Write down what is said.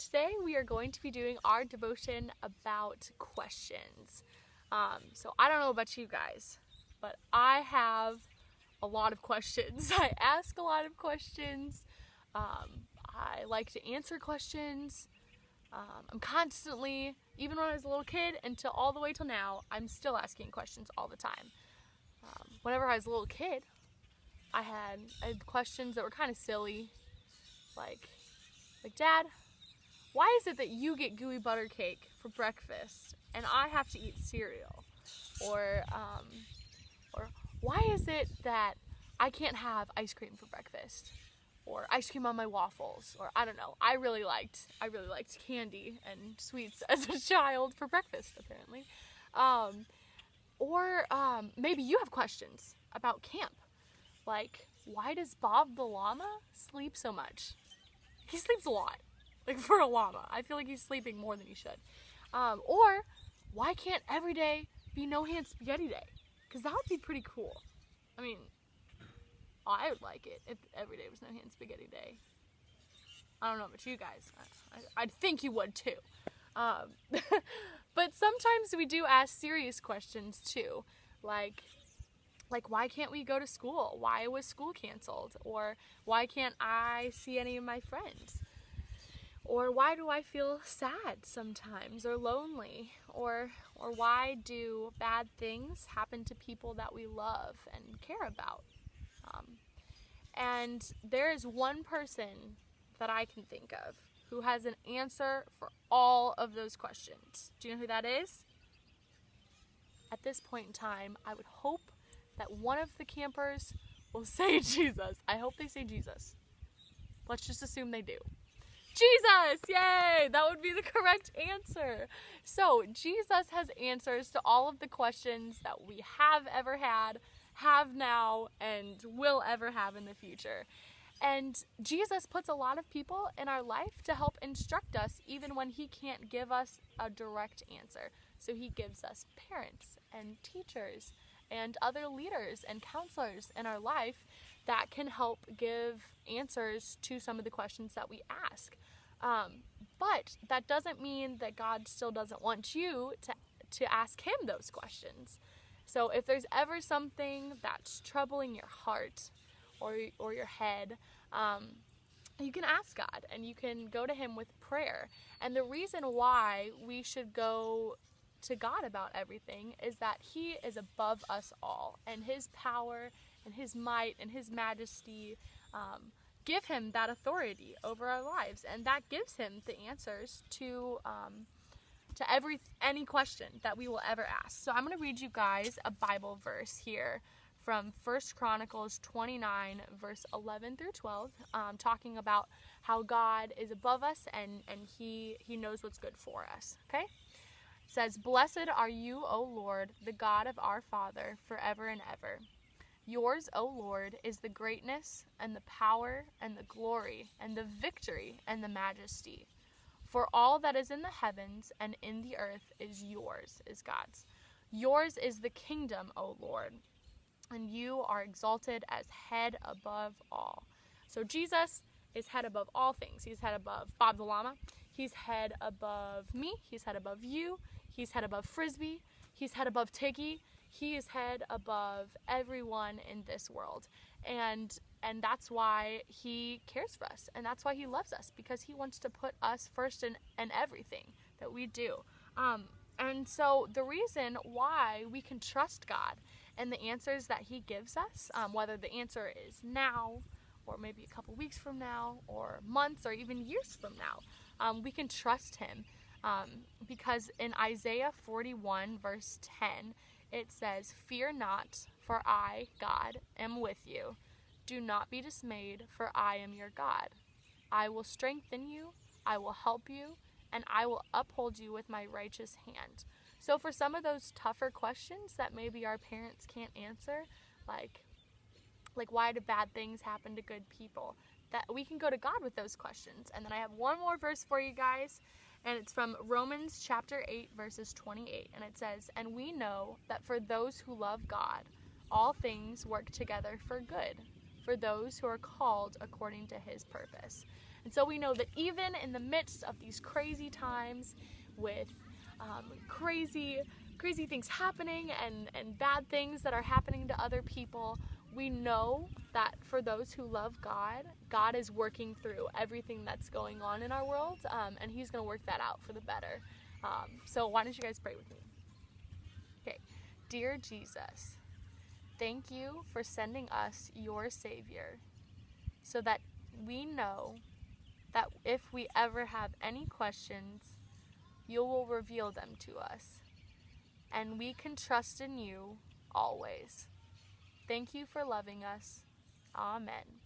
today we are going to be doing our devotion about questions. So I don't know about you guys, but I have a lot of questions. I ask a lot of questions. I like to answer questions. I'm constantly, even when I was a little kid until all the way till now, I'm still asking questions all the time. Whenever I was a little kid, I had questions that were kind of silly, like Dad, why is it that you get gooey butter cake for breakfast and I have to eat cereal? Or why is it that I can't have ice cream for breakfast? Or ice cream on my waffles? Or I don't know. I really liked candy and sweets as a child for breakfast, apparently. Maybe you have questions about camp. Like, why does Bob the Llama sleep so much? He sleeps a lot. Like, for a llama. I feel like he's sleeping more than he should. Or, why can't every day be no hand spaghetti day? Because that would be pretty cool. I mean, I would like it if every day was no hand spaghetti day. I don't know about you guys. I think you would too. But sometimes we do ask serious questions too. Like, why can't we go to school? Why was school canceled? Or why can't I see any of my friends? Or why do I feel sad sometimes or lonely? Or why do bad things happen to people that we love and care about? And there is one person that I can think of who has an answer for all of those questions. Do you know who that is? At this point in time, I would hope that one of the campers will say Jesus. I hope they say Jesus. Let's just assume they do. Jesus! Yay! That would be the correct answer. So, Jesus has answers to all of the questions that we have ever had, have now, and will ever have in the future. And Jesus puts a lot of people in our life to help instruct us even when he can't give us a direct answer. So he gives us parents and teachers and other leaders and counselors in our life that can help give answers to some of the questions that we ask. But that doesn't mean that God still doesn't want you to ask him those questions. So if there's ever something that's troubling your heart or your head, you can ask God and you can go to him with prayer. And the reason why we should go to God about everything is that he is above us all, and his power and his might and his majesty give him that authority over our lives, and that gives him the answers to any question that we will ever ask. So I'm going to read you guys a Bible verse here from 1 Chronicles 29, verse 11 through 12, talking about how God is above us and he knows what's good for us, okay? It says, "Blessed are you, O Lord, the God of our Father, forever and ever. Yours, O Lord, is the greatness and the power and the glory and the victory and the majesty. For all that is in the heavens and in the earth is yours," is God's. "Yours is the kingdom, O Lord, and you are exalted as head above all." So Jesus is head above all things. He's head above Bob the Llama. He's head above me. He's head above you. He's head above Frisbee. He's head above Tiggy. He is head above everyone in this world. And that's why he cares for us. And that's why he loves us, because he wants to put us first in everything that we do. And so the reason why we can trust God and the answers that he gives us, whether the answer is now or maybe a couple weeks from now or months or even years from now, we can trust him because in Isaiah 41 verse 10, it says, "Fear not, for I, God, am with you. Do not be dismayed, for I am your God. I will strengthen you, I will help you, and I will uphold you with my righteous hand." So for some of those tougher questions that maybe our parents can't answer, like why do bad things happen to good people, that we can go to God with those questions. And then I have one more verse for you guys, and it's from Romans chapter 8, verses 28. And it says, "And we know that for those who love God, all things work together for good, for those who are called according to his purpose." And so we know that even in the midst of these crazy times with crazy things happening and bad things that are happening to other people, we know that for those who love God, God is working through everything that's going on in our world, and He's going to work that out for the better. So why don't you guys pray with me? Okay. Dear Jesus, thank you for sending us your Savior so that we know that if we ever have any questions, you will reveal them to us, and we can trust in you always. Thank you for loving us. Amen.